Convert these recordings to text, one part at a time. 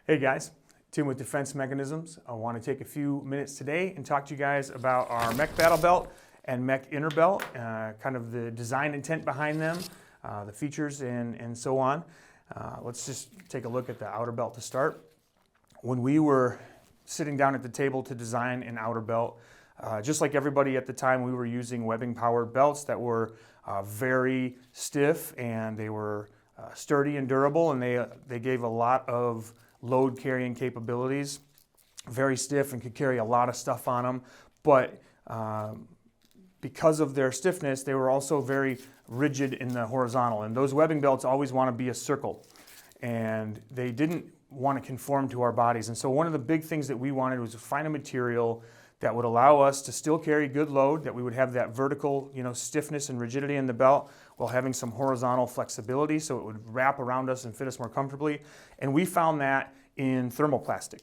Hey guys, Tim with Defense Mechanisms. I want to take a few minutes today and talk to you guys about our Mech Battle Belt and Mech Inner Belt, kind of the design intent behind them, the features and so on. Let's just take a look at the outer belt to start. When we were sitting down at the table to design an outer belt, just like everybody at the time, we were using webbing powered belts that were very stiff, and they were sturdy and durable, and they gave a lot of load carrying capabilities. Very stiff and could carry a lot of stuff on them, but because of their stiffness, they were also very rigid in the horizontal, and those webbing belts always want to be a circle, and they didn't want to conform to our bodies. And so one of the big things that we wanted was to find a material that would allow us to still carry good load, that we would have that vertical, stiffness and rigidity in the belt while having some horizontal flexibility, so it would wrap around us and fit us more comfortably. And we found that in thermoplastic.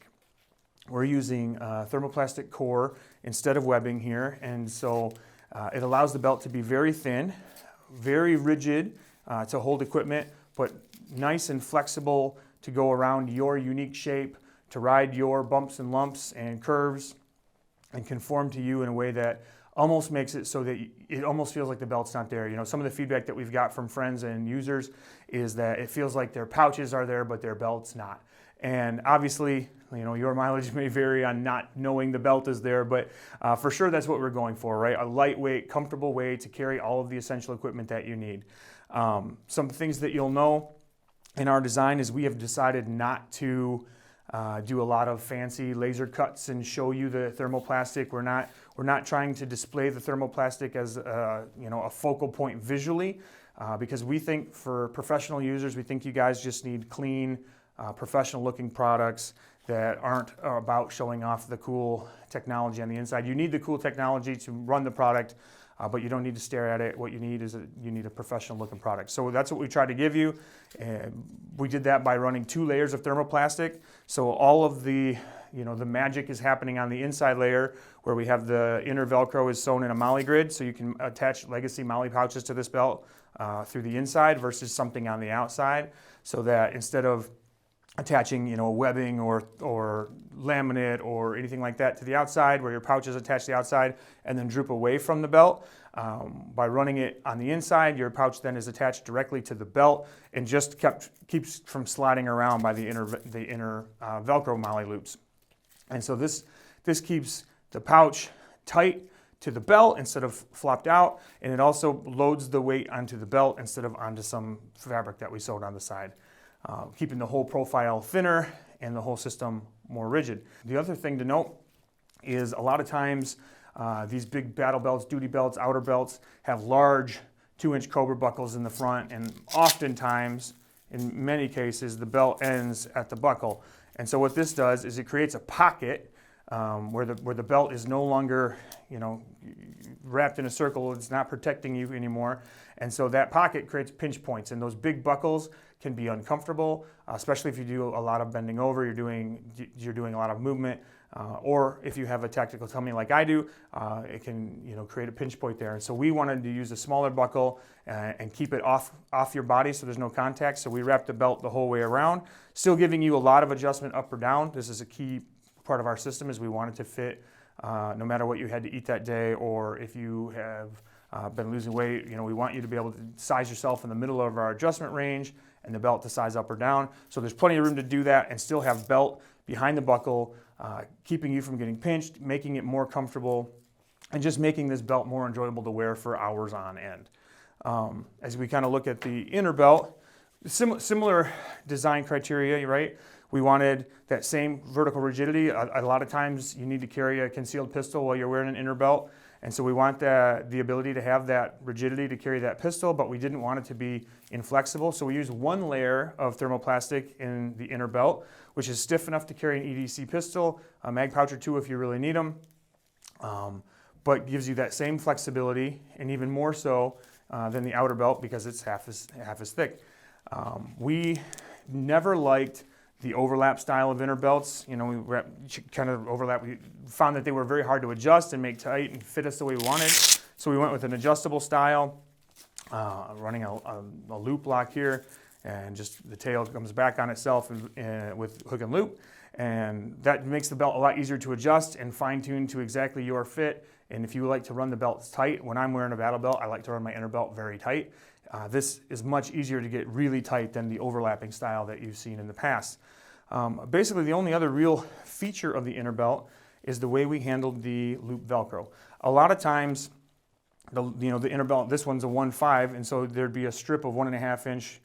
We're using thermoplastic core instead of webbing here, and so it allows the belt to be very thin, very rigid to hold equipment, but nice and flexible to go around your unique shape, to ride your bumps and lumps and curves, and conform to you in a way that almost makes it so that it almost feels like the belt's not there. Some of the feedback that we've got from friends and users is that it feels like their pouches are there, but their belt's not. And obviously, your mileage may vary on not knowing the belt is there, but for sure that's what we're going for, right? A lightweight, comfortable way to carry all of the essential equipment that you need. Some things that you'll know in our design is we have decided not to do a lot of fancy laser cuts and show you the thermoplastic. We're not trying to display the thermoplastic as a focal point visually, because we think for professional users, we think you guys just need clean, professional looking products that aren't about showing off the cool technology on the inside. You need the cool technology to run the product, but you don't need to stare at it. What you need is you need a professional looking product. So that's what we try to give you. We did that by running 2 layers of thermoplastic. So all of the magic is happening on the inside layer, where we have the inner Velcro is sewn in a molly grid, so you can attach legacy molly pouches to this belt through the inside versus something on the outside, so that instead of attaching webbing or laminate or anything like that to the outside, where your pouch is attached to the outside and then droop away from the belt, by running it on the inside, your pouch then is attached directly to the belt and just keeps from sliding around by the inner Velcro molly loops. And so this keeps the pouch tight to the belt instead of flopped out, and it also loads the weight onto the belt instead of onto some fabric that we sewed on the side, keeping the whole profile thinner and the whole system more rigid. The other thing to note is a lot of times these big battle belts, duty belts, outer belts have large 2-inch Cobra buckles in the front, and oftentimes, in many cases, the belt ends at the buckle. And so what this does is it creates a pocket where the belt is no longer wrapped in a circle. It's not protecting you anymore, and so that pocket creates pinch points, and those big buckles can be uncomfortable, especially if you do a lot of bending over, you're doing a lot of movement, or if you have a tactical tummy like I do, it can create a pinch point there. And so we wanted to use a smaller buckle and keep it off your body so there's no contact. So we wrapped the belt the whole way around, still giving you a lot of adjustment up or down. This is a key part of our system, is we want it to fit no matter what you had to eat that day, or if you have been losing weight. We want you to be able to size yourself in the middle of our adjustment range and the belt to size up or down. So there's plenty of room to do that and still have belt behind the buckle, keeping you from getting pinched, making it more comfortable, and just making this belt more enjoyable to wear for hours on end. As we kind of look at the inner belt, similar design criteria, right? We wanted that same vertical rigidity. A lot of times you need to carry a concealed pistol while you're wearing an inner belt, and so we want the ability to have that rigidity to carry that pistol, but we didn't want it to be inflexible. So we used 1 layer of thermoplastic in the inner belt, which is stiff enough to carry an EDC pistol, a mag pouch or 2 if you really need them, but gives you that same flexibility, and even more so than the outer belt because it's half as thick. We never liked the overlap style of inner belts. We kind of overlap. We found that they were very hard to adjust and make tight and fit us the way we wanted. So we went with an adjustable style, running a loop lock here, and just the tail comes back on itself with hook and loop. And that makes the belt a lot easier to adjust and fine tune to exactly your fit. And if you like to run the belt tight, when I'm wearing a battle belt, I like to run my inner belt very tight. This is much easier to get really tight than the overlapping style that you've seen in the past. Basically, the only other real feature of the inner belt is the way we handled the loop Velcro. A lot of times, the inner belt, this one's a 1.5, and so there'd be a strip of 1.5 inch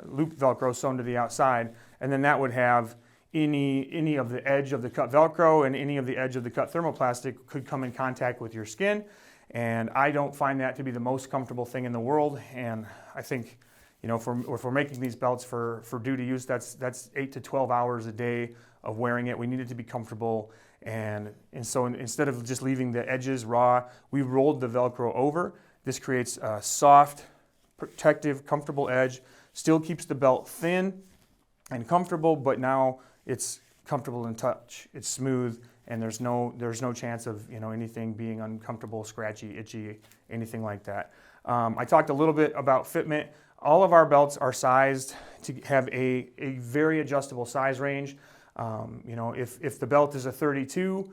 loop Velcro sewn to the outside, and then that would have any of the edge of the cut Velcro and any of the edge of the cut thermoplastic could come in contact with your skin. And I don't find that to be the most comfortable thing in the world. And I think, if we're making these belts for duty use, that's 8 to 12 hours a day of wearing it. We need it to be comfortable. And so instead of just leaving the edges raw, we rolled the Velcro over. This creates a soft, protective, comfortable edge. Still keeps the belt thin and comfortable, but now it's comfortable in touch. It's smooth, and there's no chance of anything being uncomfortable, scratchy, itchy, anything like that. I talked a little bit about fitment. All of our belts are sized to have a very adjustable size range. If the belt is a 32,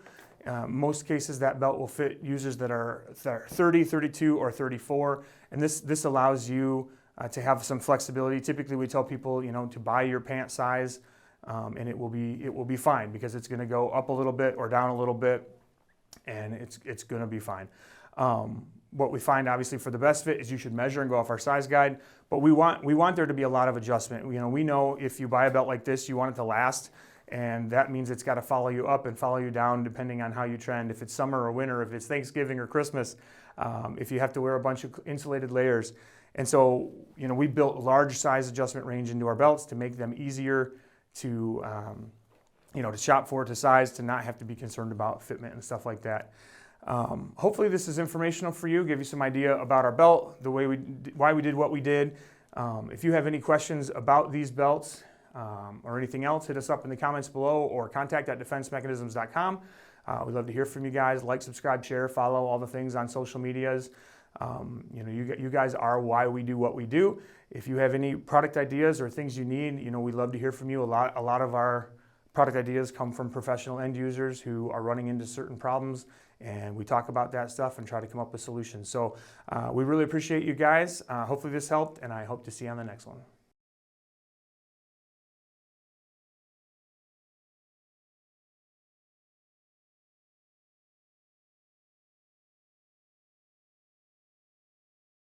most cases that belt will fit users that are 30, 32, or 34, and this allows you to have some flexibility. Typically, we tell people to buy your pant size. And it will be fine, because it's going to go up a little bit or down a little bit, and it's going to be fine. What we find, obviously, for the best fit is you should measure and go off our size guide. But we want there to be a lot of adjustment. We know if you buy a belt like this, you want it to last, and that means it's got to follow you up and follow you down depending on how you trend. If it's summer or winter, if it's Thanksgiving or Christmas, if you have to wear a bunch of insulated layers. And so we built a large size adjustment range into our belts to make them easier to shop for, to size, to not have to be concerned about fitment and stuff like that. Hopefully this is informational for you, give you some idea about our belt, why we did what we did. If you have any questions about these belts or anything else, hit us up in the comments below or contact@defensemechanisms.com. We'd love to hear from you guys. Like, subscribe, share, follow all the things on social medias. You guys are why we do what we do. If you have any product ideas or things you need, we'd love to hear from you. A lot of our product ideas come from professional end users who are running into certain problems, and we talk about that stuff and try to come up with solutions. So we really appreciate you guys. Hopefully this helped, and I hope to see you on the next one.